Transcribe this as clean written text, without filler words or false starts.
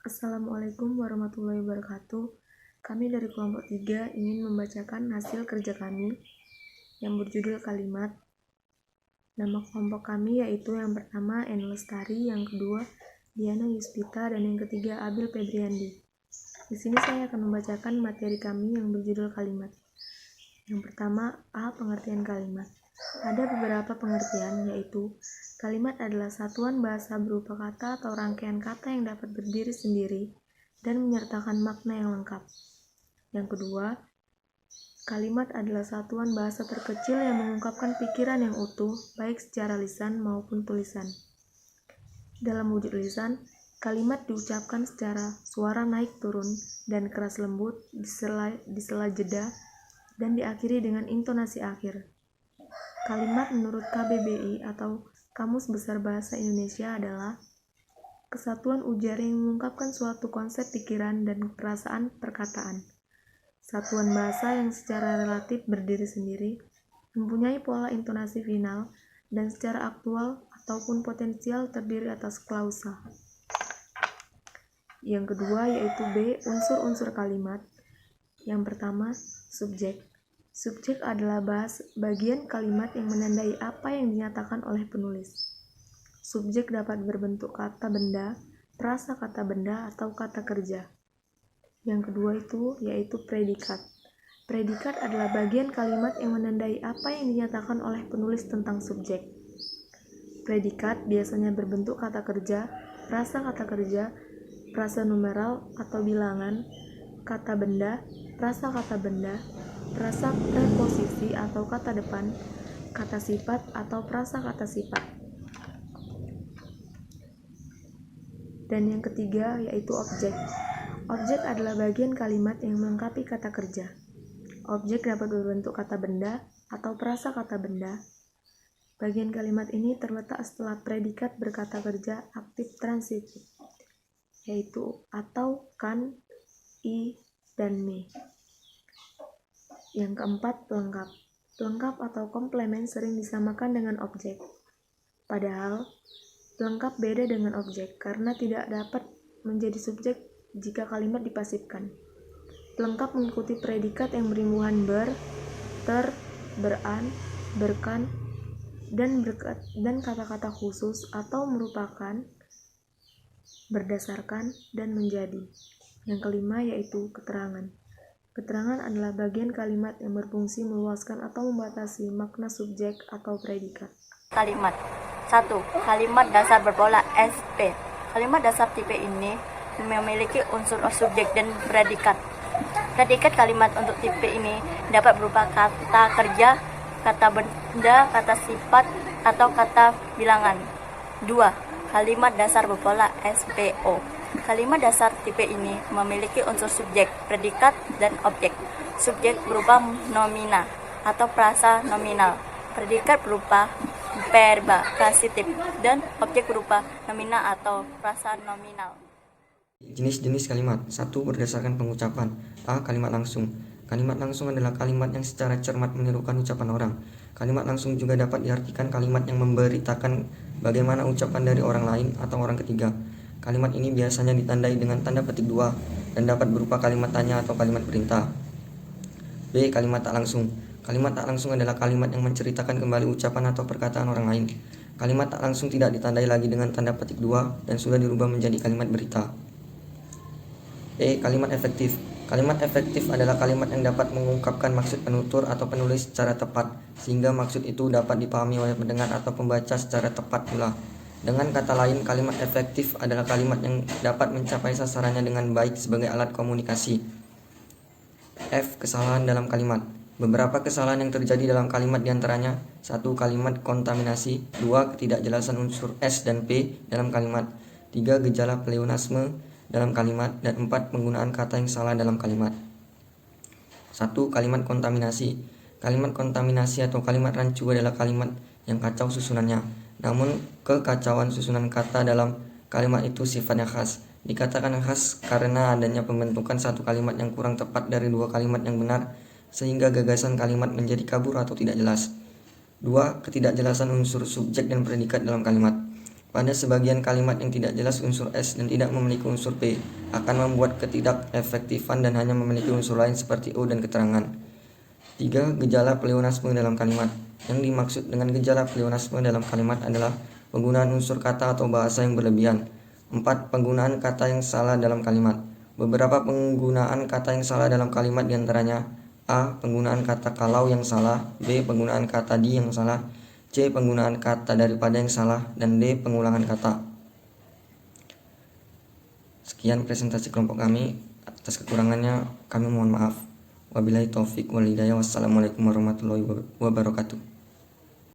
Assalamualaikum warahmatullahi wabarakatuh. Kami dari kelompok 3 ingin membacakan hasil kerja kami yang berjudul kalimat. Nama kelompok kami yaitu yang pertama Eni Lestari, yang kedua Diana Yuspita, dan yang ketiga Abil Febriandi. Di sini saya akan membacakan materi kami yang berjudul kalimat. Yang pertama, pengertian kalimat. Ada beberapa pengertian, yaitu kalimat adalah satuan bahasa berupa kata atau rangkaian kata yang dapat berdiri sendiri dan menyertakan makna yang lengkap. Yang kedua, kalimat adalah satuan bahasa terkecil yang mengungkapkan pikiran yang utuh, baik secara lisan maupun tulisan. Dalam wujud lisan, kalimat diucapkan secara suara naik turun dan keras lembut di sela jeda dan diakhiri dengan intonasi akhir. Kalimat menurut KBBI atau Kamus Besar Bahasa Indonesia adalah kesatuan ujar yang mengungkapkan suatu konsep pikiran dan perasaan perkataan. Satuan bahasa yang secara relatif berdiri sendiri, mempunyai pola intonasi final, dan secara aktual ataupun potensial terdiri atas klausa. Yang kedua yaitu B, unsur-unsur kalimat. Yang pertama, subjek. Subjek adalah bagian kalimat yang menandai apa yang dinyatakan oleh penulis. Subjek dapat berbentuk kata benda, prasa kata benda, atau kata kerja. Yang kedua yaitu predikat. Predikat adalah bagian kalimat yang menandai apa yang dinyatakan oleh penulis tentang subjek. Predikat biasanya berbentuk kata kerja, prasa kata kerja, prasa numeral atau bilangan, kata benda, prasa kata benda, prasa preposisi atau kata depan, kata sifat atau prasa kata sifat. Dan yang ketiga yaitu objek. Objek adalah bagian kalimat yang melengkapi kata kerja. Objek dapat berbentuk kata benda atau prasa kata benda. Bagian kalimat ini terletak setelah predikat berkata kerja aktif transitif, yaitu atau, kan, i, dan me. Yang keempat, pelengkap. Pelengkap atau komplement sering disamakan dengan objek. Padahal, pelengkap beda dengan objek karena tidak dapat menjadi subjek jika kalimat dipasifkan. Pelengkap mengikuti predikat yang berimbuhan ber, ter, beran, berkan, dan kata-kata khusus atau merupakan, berdasarkan, dan menjadi. Yang kelima yaitu keterangan. Keterangan adalah bagian kalimat yang berfungsi meluaskan atau membatasi makna subjek atau predikat. Kalimat 1. Kalimat dasar berpola SP. Kalimat dasar tipe ini memiliki unsur subjek dan predikat. Predikat kalimat untuk tipe ini dapat berupa kata kerja, kata benda, kata sifat, atau kata bilangan. 2. Kalimat dasar berpola SPO. Kalimat dasar tipe ini memiliki unsur subjek, predikat, dan objek. Subjek berupa nomina atau prasa nominal, predikat berupa verba transitif, dan objek berupa nomina atau prasa nominal. Jenis-jenis kalimat. 1. Berdasarkan pengucapan. A. Kalimat langsung. Kalimat langsung adalah kalimat yang secara cermat menirukan ucapan orang. Kalimat langsung juga dapat diartikan kalimat yang memberitakan bagaimana ucapan dari orang lain atau orang ketiga. Kalimat ini biasanya ditandai dengan tanda petik 2 dan dapat berupa kalimat tanya atau kalimat perintah. B. Kalimat tak langsung. Kalimat tak langsung adalah kalimat yang menceritakan kembali ucapan atau perkataan orang lain. Kalimat tak langsung tidak ditandai lagi dengan tanda petik 2 dan sudah dirubah menjadi kalimat berita. E. Kalimat efektif. Kalimat efektif adalah kalimat yang dapat mengungkapkan maksud penutur atau penulis secara tepat, sehingga maksud itu dapat dipahami oleh pendengar atau pembaca secara tepat pula. Dengan kata lain, kalimat efektif adalah kalimat yang dapat mencapai sasarannya dengan baik sebagai alat komunikasi. F. Kesalahan dalam kalimat. Beberapa kesalahan yang terjadi dalam kalimat diantaranya 1. Kalimat kontaminasi, 2. Ketidakjelasan unsur S dan P dalam kalimat, 3. Gejala pleonasme dalam kalimat, dan 4. Penggunaan kata yang salah dalam kalimat. 1. Kalimat kontaminasi. Kalimat kontaminasi atau kalimat rancu adalah kalimat yang kacau susunannya, namun kekacauan susunan kata dalam kalimat itu sifatnya khas. Dikatakan khas karena adanya pembentukan satu kalimat yang kurang tepat dari dua kalimat yang benar, sehingga gagasan kalimat menjadi kabur atau tidak jelas. 2. Ketidakjelasan unsur subjek dan predikat dalam kalimat. Pada sebagian kalimat yang tidak jelas unsur S dan tidak memiliki unsur P, akan membuat ketidakefektifan dan hanya memiliki unsur lain seperti O dan keterangan. 3. Gejala pleonasme dalam kalimat. Yang dimaksud dengan gejala pleonasme dalam kalimat adalah penggunaan unsur kata atau bahasa yang berlebihan. 4. Penggunaan kata yang salah dalam kalimat. Beberapa penggunaan kata yang salah dalam kalimat diantaranya: A. Penggunaan kata kalau yang salah, B. Penggunaan kata di yang salah, C. Penggunaan kata daripada yang salah, dan D. Pengulangan kata. Sekian presentasi kelompok kami. Atas kekurangannya kami mohon maaf. Wabillahi taufik wal hidayah. Wassalamualaikum warahmatullahi wabarakatuh.